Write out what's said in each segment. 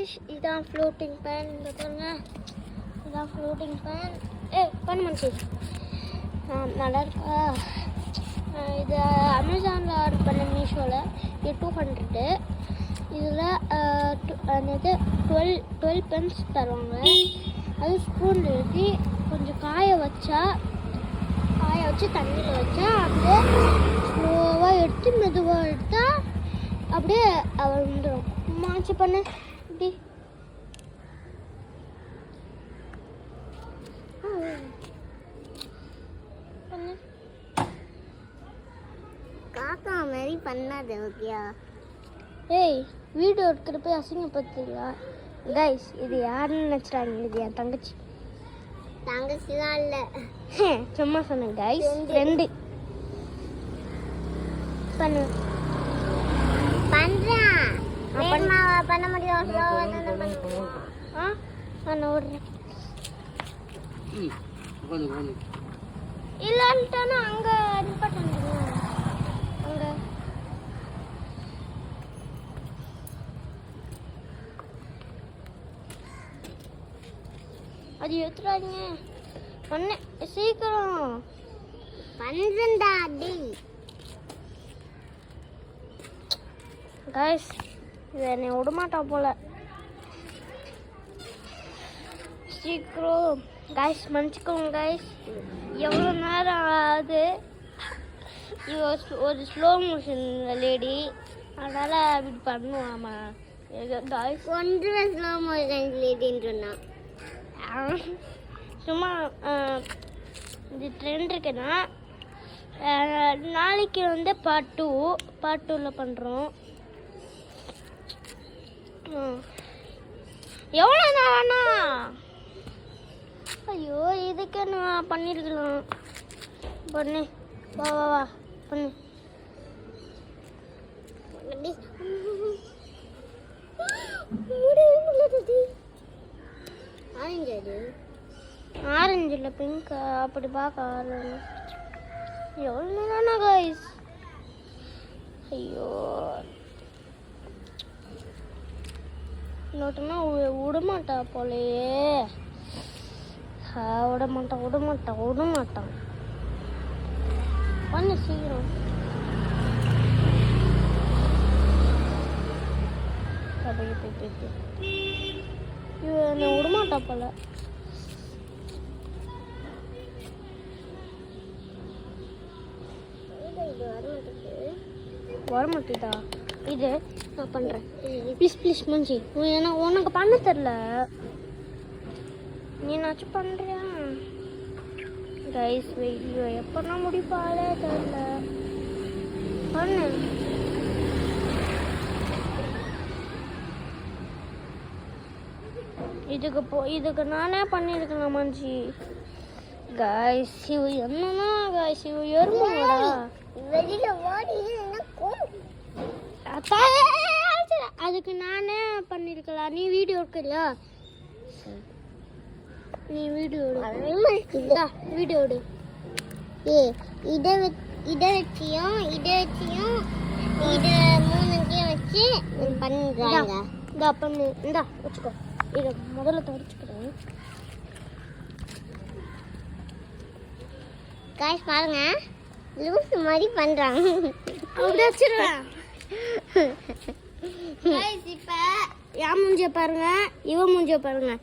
Guys, இதான் floating pan. இந்த பாருங்க, இதான் ஃப்ளோட்டிங் பேன். பண்ண மனுச்சு நல்லா இருக்கா? இது அமேசானில் ஆர்டர் பண்ண, மீஷோவில். இது 200. இதில் என்னது 12 பென்ஸ் தருவாங்க. அது ஸ்பூனில் எழுதி கொஞ்சம் காய வச்சு தண்ணியில் வச்சா அப்படியே ஸ்லோவாக எடுத்து மெதுவாக எடுத்தால் அப்படியே அவள் வந்துடும். மாச்சு பண்ணு இப்படி. பண்ணு காக்கா மாதிரி பண்ணாது. ஓகேயா? ஏய், வீடியோ எடுக்கிறப்ப அசிங்கப்படுத்துங்களா கைஸ்? இது யாருன்னு நினச்சிட்டாங்க? இது என் தங்கச்சி. தங்கச்சிலாம் இல்லை, சும்மா சொன்னேன் கைஸ். ஃப்ரெண்டு. பண்ணு பண்ணுறேன். பண்ண முடியும். நான் ஓடுறேன். இல்லைன்ட்டானா அங்கே நிப்பாட்டு. அங்கே அது எடுத்துறாதீங்க. பண்ண சீக்கிரம் பண்ணுறா. அடி கைஸ், இது என்னை விடமாட்டா போல. சீக்கிரம் கைஸ், மன்னிச்சுக்கோங்க கைஸ். எவ்வளோ நேரம் ஆகுது? ஒரு ஸ்லோ மோஷன் லேடி, அதனால் அப்படி பண்ணுவாமா கைஸ். ஒன்றரை ஸ்லோ மோஷன் லேடின்னு சொன்னான். சும்மா இது ட்ரெண்ட் இருக்குன்னா நாளைக்கு வந்து பார்ட் 2ல் பண்ணுறோம். எவ்வளோ நேரம்னா? ஐயோ, இதுக்கு நான் பண்ணியிருக்கலாம். பண்ணு, வா வா வா பண்ணு. ஆரஞ்சு இல்லை, பிங்க். அப்படி பார்க்க எவ்வளோ தானே கைஸ்? ஐயோ, இன்னொட்டுனா விடமாட்டா போலையே. விடமாட்டான். பண்ணு சீக்கிரம். என்னை விடமாட்டா போல. வரமாட்டேதா? இது நான் பண்ணுறேன். ப்ளீஸ் மஞ்சி, ஏன்னா உனக்கு பண்ண தெரில. நீனாச்சும் பண்ணுறியா கைஸ்? வீடியோ எப்போனா முடிப்பாலே தெரில. பண்ணு. இதுக்கு நானே பண்ணியிருக்கலாம் மஞ்சி. கைஸ், இவ என்னன்னா கைஸ், இவ எருமாடா. அதுக்கு நானே பண்ணிருக்கலாம். நீ வீடியோ எடுக்கலையா? நீ வீடியோ எடு. இதை வச்சியும் இதை மூணுத்தையும் வச்சு பண்ணுறாங்க. இந்தா பண்ணு. இந்தா வச்சுக்கோ. இதை முதல்ல துடைச்சிக்கிறேன். காய்ஸ் பாருங்க, லூஸ் மாதிரி பண்றாங்க. வச்சிருவேன். இப்ப என் மூஞ்சிய பாருங்க, இவ மூஞ்சிய பாருங்க.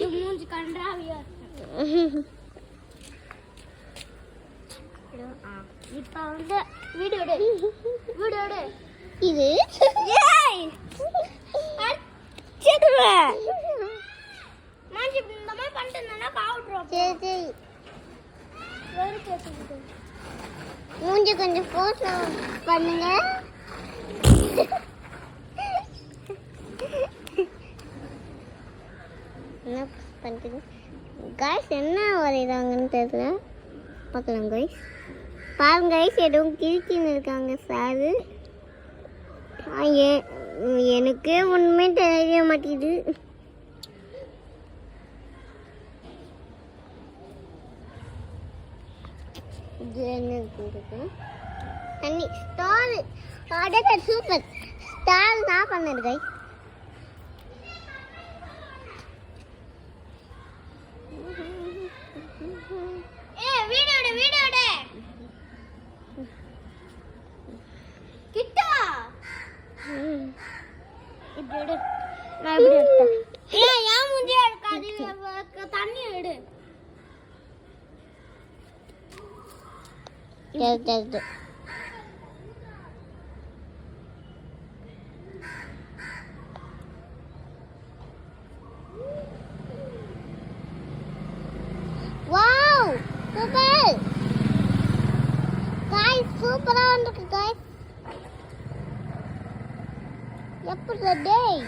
இவ மூஞ்சி கண்டாவியா. இப்ப வந்து வீடியோ எடு. இது மாஞ்சி இந்த மாதிரி பண்ணிட்டு பாவுட்றோம். சரி மூஞ்சி கொஞ்சம் போட்டோ பண்ணுங்க. என்ன பண்ணுறீங்க கைஸ்? என்ன வரைகிறாங்கன்னு தெரியல. பார்க்கலாம் கைஸ். பாருங்க கைஸ், எதுவும் கிழிச்சின்னு இருக்காங்க சாரு. எனக்கு ஒன்றுமே தெரிய மாட்டேங்குது. தண்ணி ஸ்டால். சூப்பர் ஸ்டால் நான் பண்ணது கைஸ். இப்படி எடு. நான் இப்படி எடுத்தேன். ஏன் முந்தியா எடுக்காது? தண்ணி எடு. எடுத்து வாவ் சூப்பர் गाइस சூப்பரா இருக்கு गाइस எப்படி டேய்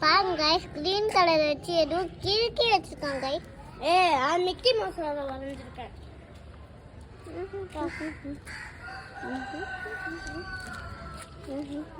பாருங்க गाइस கிரீன் கலர் வச்சு ஏதோ கிறுக்கி வச்சிருக்காங்க गाइस அது மிக்கி மவுஸ்ல வரைஞ்சிருக்கேன்